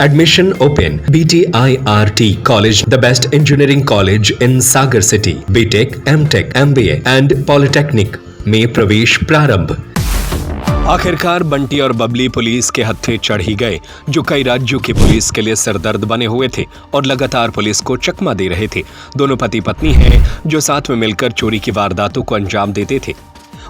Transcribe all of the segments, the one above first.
Admission open. BTIRT College, the best engineering college in Sagar City. BTech, MTech, MBA and Polytechnic में प्रवेश प्रारंभ। आखिरकार बंटी और Babli police के हत्थे चढ़ ही गए, जो कई राज्यों की पुलिस के लिए सरदर्द बने हुए थे और लगातार पुलिस को चकमा दे रहे थे। दोनों पति पत्नी हैं जो साथ में मिलकर चोरी की वारदातों को अंजाम देते थे।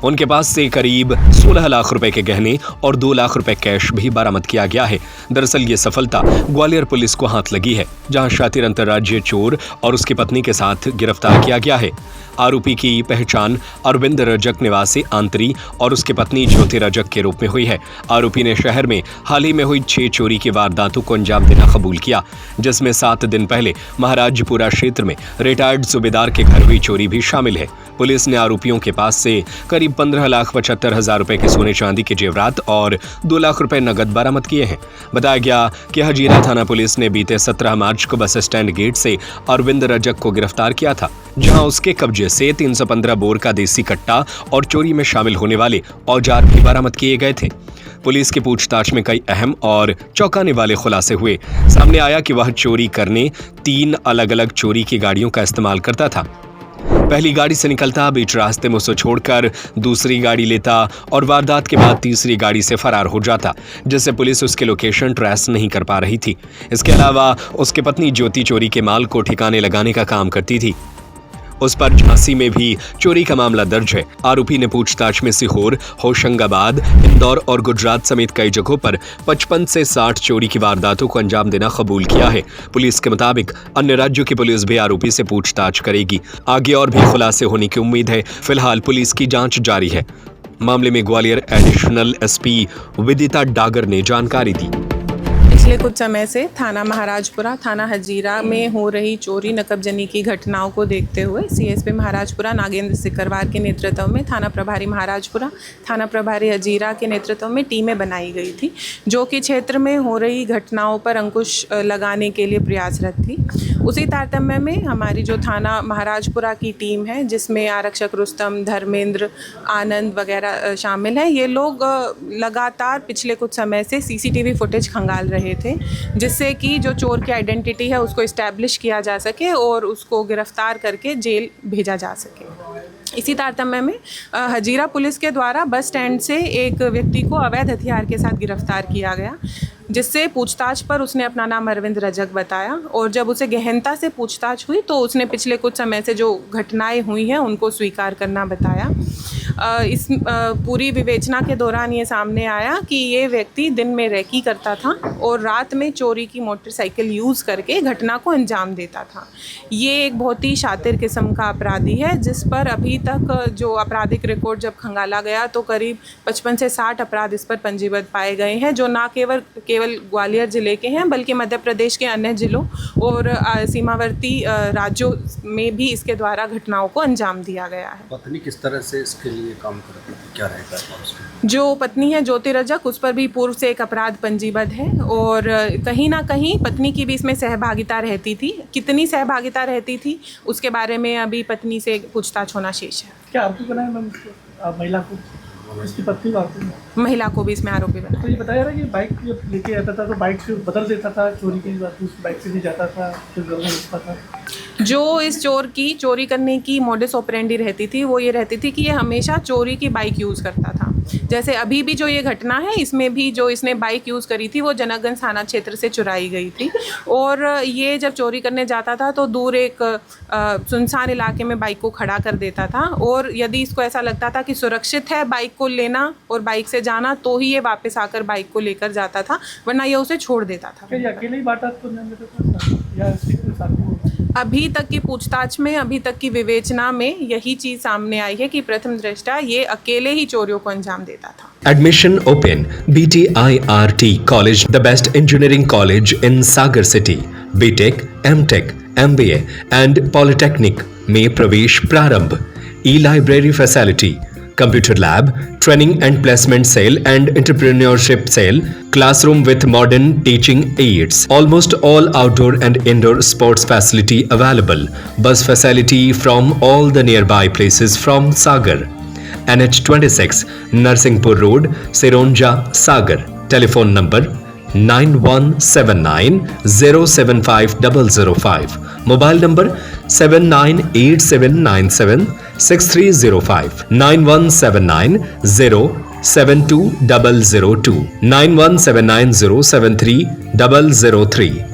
उनके पास से करीब 16 लाख रुपए के गहने और 2 लाख रुपए कैश भी बरामद किया गया है। दरअसल ये सफलता ग्वालियर पुलिस को हाथ लगी है, जहां शातिर अंतर्राज्यीय चोर और उसकी पत्नी के साथ गिरफ्तार किया गया है। आरोपी की पहचान अरविंद रजक निवासी आंतरी और उसकी पत्नी ज्योति रजक के रूप में हुई है। आरोपी ने शहर में हाल ही में हुई 6 चोरी की वारदातों को अंजाम देना कबूल किया, जिसमें 7 दिन पहले महाराजपुरा क्षेत्र में रिटायर्ड सूबेदार के घर हुई चोरी भी शामिल है। पुलिस ने आरोपियों के पास से करीब 15,75,000 रुपए के सोने चांदी के जेवरात और 2 लाख रुपए नगद बरामद किए हैं। बताया गया कि हजीरा थाना पुलिस ने बीते 17 मार्च को बस स्टैंड गेट से अरविंद रजक को गिरफ्तार किया था, जहां उसके कब्जे से 315 बोर का देसी कट्टा और चोरी में शामिल होने वाले औजार भी बरामद किए गए थे। पुलिस की पूछताछ में कई अहम और चौंकाने वाले खुलासे हुए। सामने आया कि वह चोरी करने 3 अलग अलग चोरी की गाड़ियों का इस्तेमाल करता था। पहली गाड़ी से निकलता, बीच रास्ते में उसे छोड़कर दूसरी गाड़ी लेता और वारदात के बाद तीसरी गाड़ी से फरार हो जाता, जिससे पुलिस उसके लोकेशन ट्रेस नहीं कर पा रही थी। इसके अलावा उसकी पत्नी ज्योति चोरी के माल को ठिकाने लगाने का काम करती थी। उस पर झांसी में भी चोरी का मामला दर्ज है। आरोपी ने पूछताछ में सीहोर, होशंगाबाद, इंदौर और गुजरात समेत कई जगहों पर 55 से 60 चोरी की वारदातों को अंजाम देना कबूल किया है। पुलिस के मुताबिक अन्य राज्यों की पुलिस भी आरोपी से पूछताछ करेगी। आगे और भी खुलासे होने की उम्मीद है। फिलहाल पुलिस की जांच जारी है। मामले में ग्वालियर एडिशनल एसपी विदिता डागर ने जानकारी दी। पिछले कुछ समय से थाना महाराजपुरा, थाना हजीरा में हो रही चोरी नकबजनी की घटनाओं को देखते हुए सीएसपी महाराजपुरा नागेंद्र सिकरवार के नेतृत्व में थाना प्रभारी महाराजपुरा, थाना प्रभारी हजीरा के नेतृत्व में टीमें बनाई गई थी, जो कि क्षेत्र में हो रही घटनाओं पर अंकुश लगाने के लिए प्रयासरत थी। उसी तारतम्य में हमारी जो थाना महाराजपुरा की टीम है, जिसमें आरक्षक रुस्तम, धर्मेंद्र, आनंद वगैरह शामिल हैं, ये लोग लगातार पिछले कुछ समय से सीसीटीवी फुटेज खंगाल रहे थे, जिससे कि जो चोर की आइडेंटिटी है उसको इस्टेब्लिश किया जा सके और उसको गिरफ्तार करके जेल भेजा जा सके। इसी तारतम्य में हजीरा पुलिस के द्वारा बस स्टैंड से एक व्यक्ति को अवैध हथियार के साथ गिरफ्तार किया गया, जिससे पूछताछ पर उसने अपना नाम अरविंद रजक बताया और जब उसे गहनता से पूछताछ हुई तो उसने पिछले कुछ समय से जो घटनाएं हुई हैं उनको स्वीकार करना बताया। इस पूरी विवेचना के दौरान ये सामने आया कि ये व्यक्ति दिन में रेकी करता था और रात में चोरी की मोटरसाइकिल यूज़ करके घटना को अंजाम देता था। ये एक बहुत ही शातिर किस्म का अपराधी है, जिस पर अभी तक जो आपराधिक रिकॉर्ड जब खंगाला गया तो करीब 55 से 60 अपराध इस पर पंजीबद्ध पाए गए हैं, जो ना केवल ग्वालियर ज़िले के हैं बल्कि मध्य प्रदेश के अन्य ज़िलों और सीमावर्ती राज्यों में भी इसके द्वारा घटनाओं को अंजाम दिया गया है। पत्नी किस तरह से इसके लिए काम करती है, क्या रहता है उसका? जो पत्नी है ज्योति रजक, उस पर भी पूर्व से एक अपराध पंजीबद्ध है और कहीं ना कहीं पत्नी की भी इसमें सहभागिता रहती थी। कितनी सहभागिता रहती थी उसके बारे में अभी पत्नी से पूछताछ होना शेष है। क्या आरोपी बनाया मैम महिला को? इसकी पत्नी महिला को भी इसमें आरोपी बनाया। तो ये बताया रहा कि बाइक जब लेके आता था तो बाइक से बदल देता था, चोरी की बात उस बाइक से नहीं जाता था, फिर घुसता था। जो इस चोर की चोरी करने की मोडस ऑपरेंडी रहती थी वो ये रहती थी कि ये हमेशा चोरी की बाइक यूज़ करता था। जैसे अभी भी जो ये घटना है, इसमें भी जो इसने बाइक यूज़ करी थी वो जनकगंज थाना क्षेत्र से चुराई गई थी और ये जब चोरी करने जाता था तो दूर एक सुनसान इलाके में बाइक को खड़ा कर देता था और यदि इसको ऐसा लगता था कि सुरक्षित है बाइक को लेना और बाइक से जाना तो ही ये वापस आकर बाइक को लेकर जाता था, वरना ये उसे छोड़ देता था। अकेले ही बात को अंजाम देता था या साथ? अभी तक की पूछताछ में, अभी तक की विवेचना में यही चीज़ सामने आई है कि प्रथम दृष्टया ये अकेले ही चोरियों को अंजाम देता था। Admission open. BTIRT College, the best engineering college in Sagar City. BTech, MTech, MBA and Polytechnic में प्रवेश प्रारंभ। E-library facility, computer lab, training and placement cell and entrepreneurship cell, classroom with modern teaching aids, almost all outdoor and indoor sports facility available, bus facility from all the nearby places from Sagar. NH26, Narsingpur Road, Sironja, Sagar. Telephone number 9179075005. Mobile number 7987976305 9179072002 9179073003